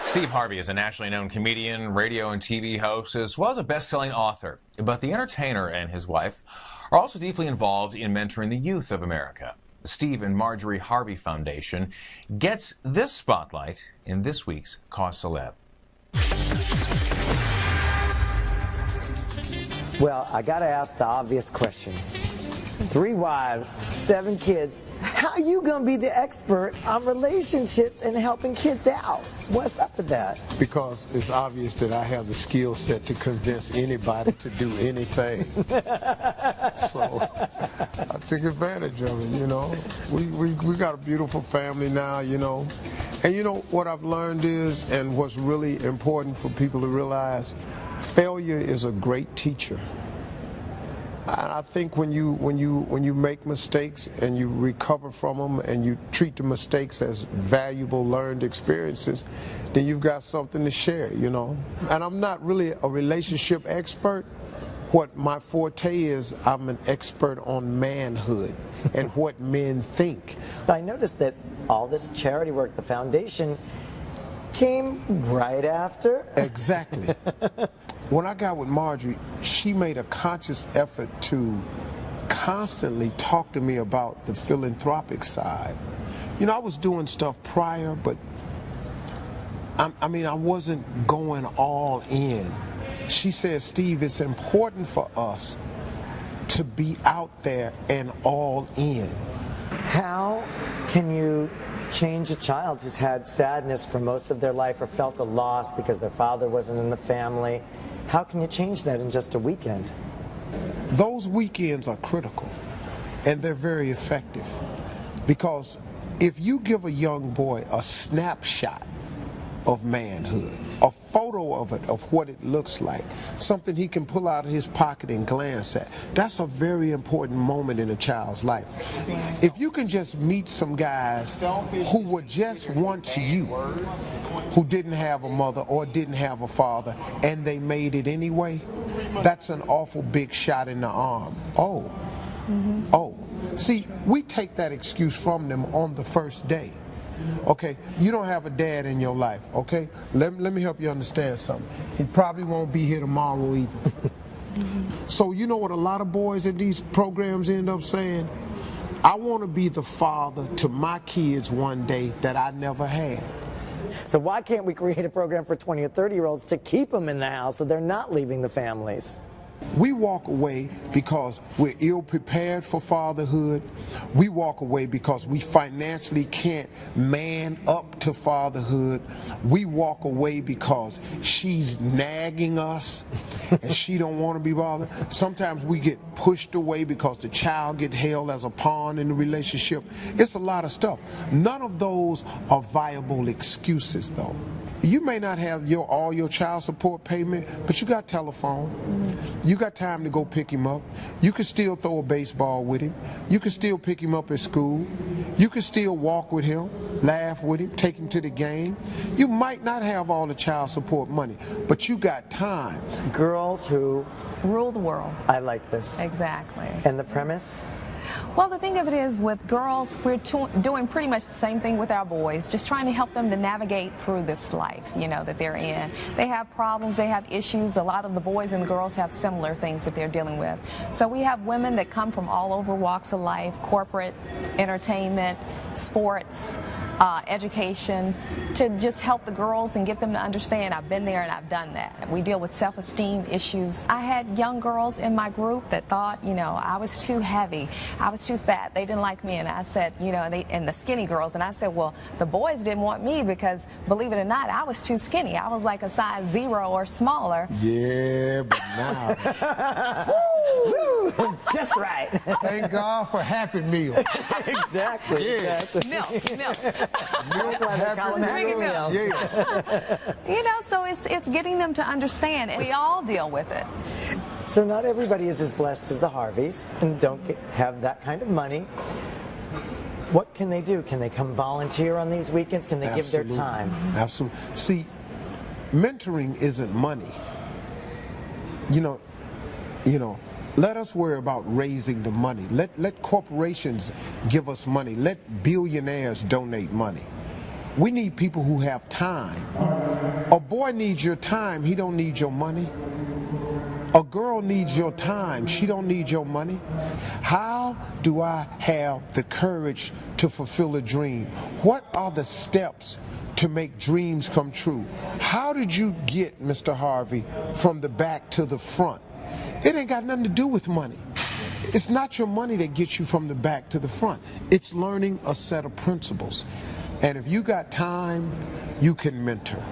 Steve Harvey is a nationally known comedian, radio and TV host, as well as a best-selling author. But the entertainer and his wife are also deeply involved in mentoring the youth of America. The Steve and Marjorie Harvey Foundation gets this spotlight in this week's Cause Celeb. Well, I gotta ask the obvious question. 3 wives, 7 kids. How are you gonna be the expert on relationships and helping kids out? What's up with that? Because it's obvious that I have the skill set to convince anybody to do anything. So I took advantage of it, you know. We got a beautiful family now, you know. And you know what I've learned is, and what's really important for people to realize, failure is a great teacher. I think when you make mistakes and you recover from them and you treat the mistakes as valuable learned experiences, then you've got something to share, you know. And I'm not really a relationship expert. What my forte is, I'm an expert on manhood and what men think. I noticed that all this charity work, the foundation, came right after. Exactly. When I got with Marjorie, she made a conscious effort to constantly talk to me about the philanthropic side. You know, I was doing stuff prior, but I wasn't going all in. She said, Steve, it's important for us to be out there and all in. How can you change a child who's had sadness for most of their life or felt a loss because their father wasn't in the family? How can you change that in just a weekend? Those weekends are critical, and they're very effective. Because if you give a young boy a snapshot of manhood, a photo of it, of what it looks like, something he can pull out of his pocket and glance at, that's a very important moment in a child's life. If you can just meet some guys who were just once you, who didn't have a mother or didn't have a father, and they made it anyway, that's an awful big shot in the arm. Oh. See, we take that excuse from them on the first day. Okay, you don't have a dad in your life, okay? Let me help you understand something. He probably won't be here tomorrow either. So you know what a lot of boys in these programs end up saying? I want to be the father to my kids one day that I never had. So why can't we create a program for 20 or 30-year-olds to keep them in the house so they're not leaving the families? We walk away because we're ill-prepared for fatherhood. We walk away because we financially can't man up to fatherhood. We walk away because she's nagging us and she don't want to be bothered. Sometimes we get pushed away because the child gets held as a pawn in the relationship. It's a lot of stuff. None of those are viable excuses, though. You may not have all your child support payment, but you got telephone. You got time to go pick him up. You can still throw a baseball with him. You can still pick him up at school. You can still walk with him, laugh with him, take him to the game. You might not have all the child support money, but you got time. Girls who rule the world. I like this. Exactly. And the premise? Well, the thing of it is, with girls, we're doing pretty much the same thing with our boys, just trying to help them to navigate through this life, you know, that they're in. They have problems, they have issues. A lot of the boys and girls have similar things that they're dealing with. So we have women that come from all over walks of life, corporate, entertainment, sports, education, to just help the girls and get them to understand I've been there and I've done that. We deal with self-esteem issues. I had young girls in my group that thought, you know, I was too heavy, I was too fat, they didn't like me, and I said, you know, and the skinny girls, and I said, well, the boys didn't want me because, believe it or not, I was too skinny. I was like a size 0 or smaller. Yeah, but now. Woo, it's just right. Thank God for Happy Meal. Exactly. Yeah. Exactly. Milk. That's why they call it Happy Meal. Yeah. You know, so it's getting them to understand, and we all deal with it. So not everybody is as blessed as the Harveys and don't have that kind of money. What can they do? Can they come volunteer on these weekends? Can they give their time? Absolutely. See, mentoring isn't money. You know, let us worry about raising the money. Let corporations give us money. Let billionaires donate money. We need people who have time. A boy needs your time, he don't need your money. A girl needs your time, she don't need your money. How do I have the courage to fulfill a dream? What are the steps to make dreams come true? How did you get, Mr. Harvey, from the back to the front? It ain't got nothing to do with money. It's not your money that gets you from the back to the front. It's learning a set of principles. And if you got time, you can mentor.